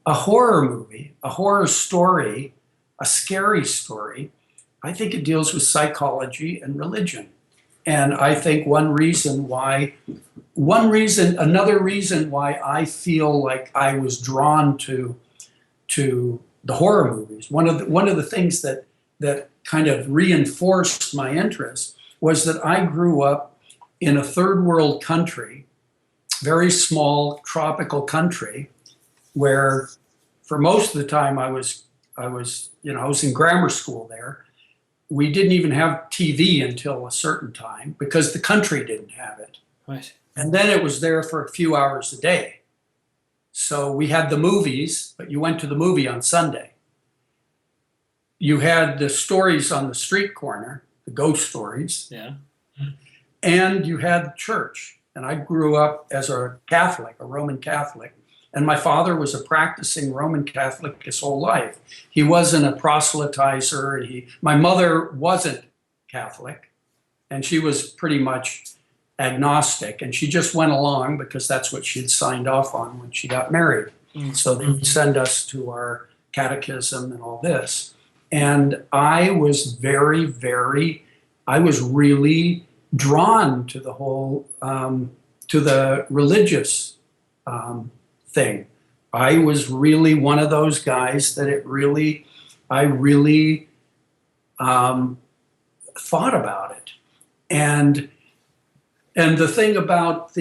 a horror movie, a horror story, a scary story, I think it deals with psychology and religion. And I think another reason why I feel like I was drawn to the horror movies. One of the things that kind of reinforced my interest was that I grew up in a third world country, very small tropical country, where for most of the time I was in grammar school there. We didn't even have TV until a certain time because the country didn't have it. Right. And then it was there for a few hours a day. So we had the movies, but you went to the movie on Sunday. You had the stories on the street corner, the ghost stories, Yeah. and you had church. And I grew up as a Catholic, a Roman Catholic, and my father was a practicing Roman Catholic his whole life. He wasn't a proselytizer. My mother wasn't Catholic, and she was pretty much agnostic, and she just went along because that's what she'd signed off on when she got married. So they would send us to our catechism and all this. And I was I was really drawn to the whole, to the religious thing. I was really one of those guys that I really thought about it. And the thing about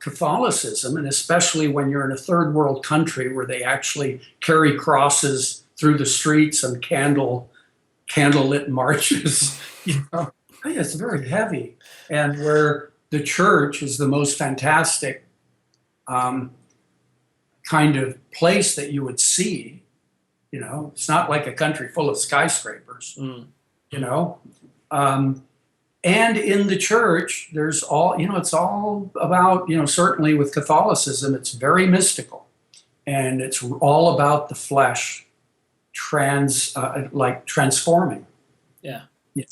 Catholicism, and especially when you're in a third world country where they actually carry crosses through the streets and candlelit marches, it's very heavy. And where the church is the most fantastic kind of place that you would see, it's not like a country full of skyscrapers, you know. And in the church, there's it's all about, certainly with Catholicism, it's very mystical. And it's all about the flesh transforming. Yeah.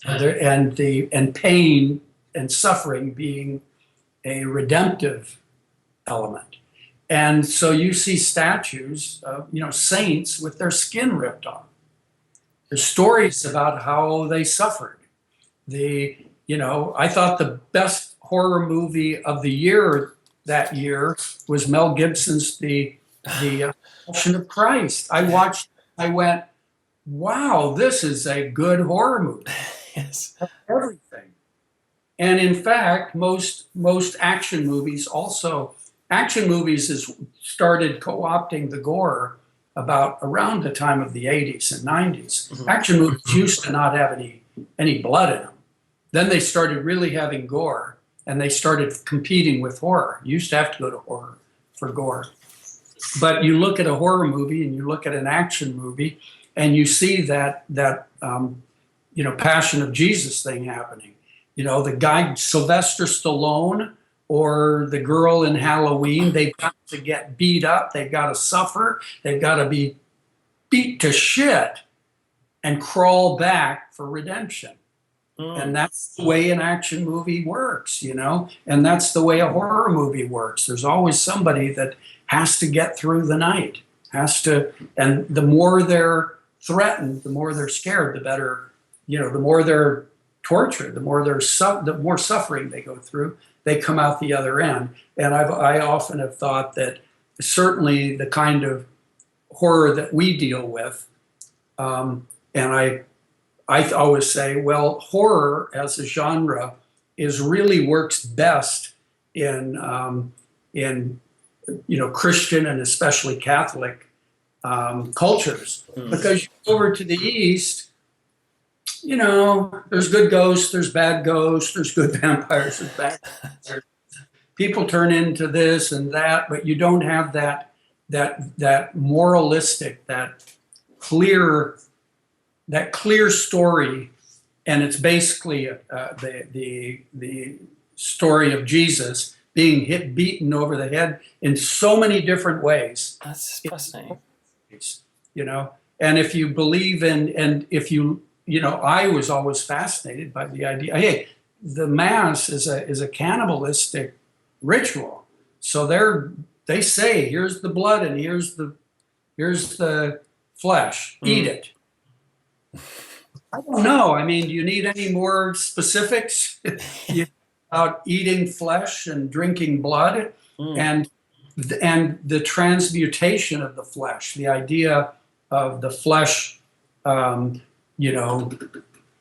And pain and suffering being a redemptive element. And so you see statues of, saints with their skin ripped off. There's stories about how they suffered. I thought the best horror movie of the year that year was Mel Gibson's The Passion of Christ. I went, wow, this is a good horror movie. Yes. Everything. And in fact, most action movies started co-opting the gore about around the time of the 80s and 90s. Mm-hmm. Action movies used to not have any blood in them. Then they started really having gore, and they started competing with horror. You used to have to go to horror for gore. But you look at a horror movie and you look at an action movie, and you see that Passion of Jesus thing happening. The guy Sylvester Stallone or the girl in Halloween, they've got to get beat up, they've got to suffer, they've got to be beat to shit and crawl back for redemption. And that's the way an action movie works, and that's the way a horror movie works. There's always somebody that has to get through the night, and the more they're threatened, the more they're scared, the better, the more they're tortured, the more suffering they go through, they come out the other end. And I often have thought that certainly the kind of horror that we deal with, and I always say, well, horror as a genre really works best in Christian and especially Catholic cultures, because you go over to the East, there's good ghosts, there's bad ghosts, there's good vampires, there's bad vampires. People turn into this and that, but you don't have that moralistic, that clear story, and it's basically the story of Jesus being beaten over the head in so many different ways. That's fascinating. And if you believe I was always fascinated by the idea. Hey, the Mass is a cannibalistic ritual, so they're they say, here's the blood and here's the flesh. Eat it. I don't know. I mean, do you need any more specifics about eating flesh and drinking blood and the transmutation of the flesh? The idea of the flesh,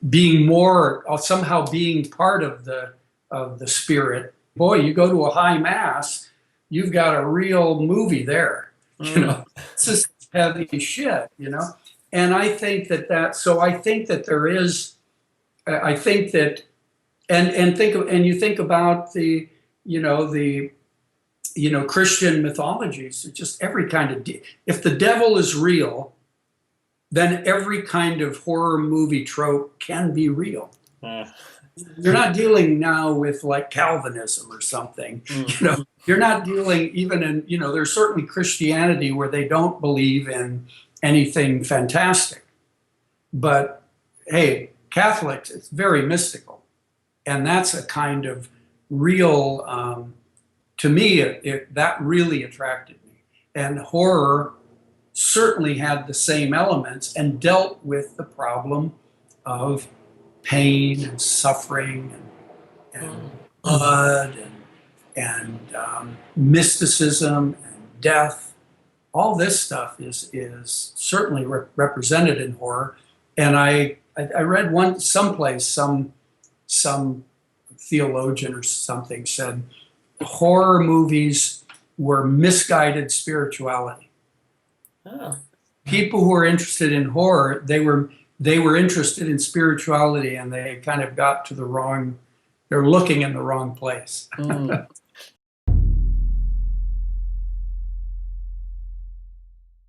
being more, somehow being part of the spirit. Boy, you go to a high mass, you've got a real movie there. It's just heavy shit. And I think so I think that there is, I think that, and you think about the Christian mythologies, it's just every kind of, if the devil is real, then every kind of horror movie trope can be real. You're not dealing now with like Calvinism or something, you're not dealing even in, there's certainly Christianity where they don't believe in anything fantastic. But hey, Catholics, it's very mystical. And that's a kind of real, to me, that really attracted me. And horror certainly had the same elements and dealt with the problem of pain and suffering and blood and mysticism and death. All this stuff is certainly represented in horror. And I read someplace some theologian or something said horror movies were misguided spirituality. People who were interested in horror, they were interested in spirituality, and they kind of got to they're looking in the wrong place.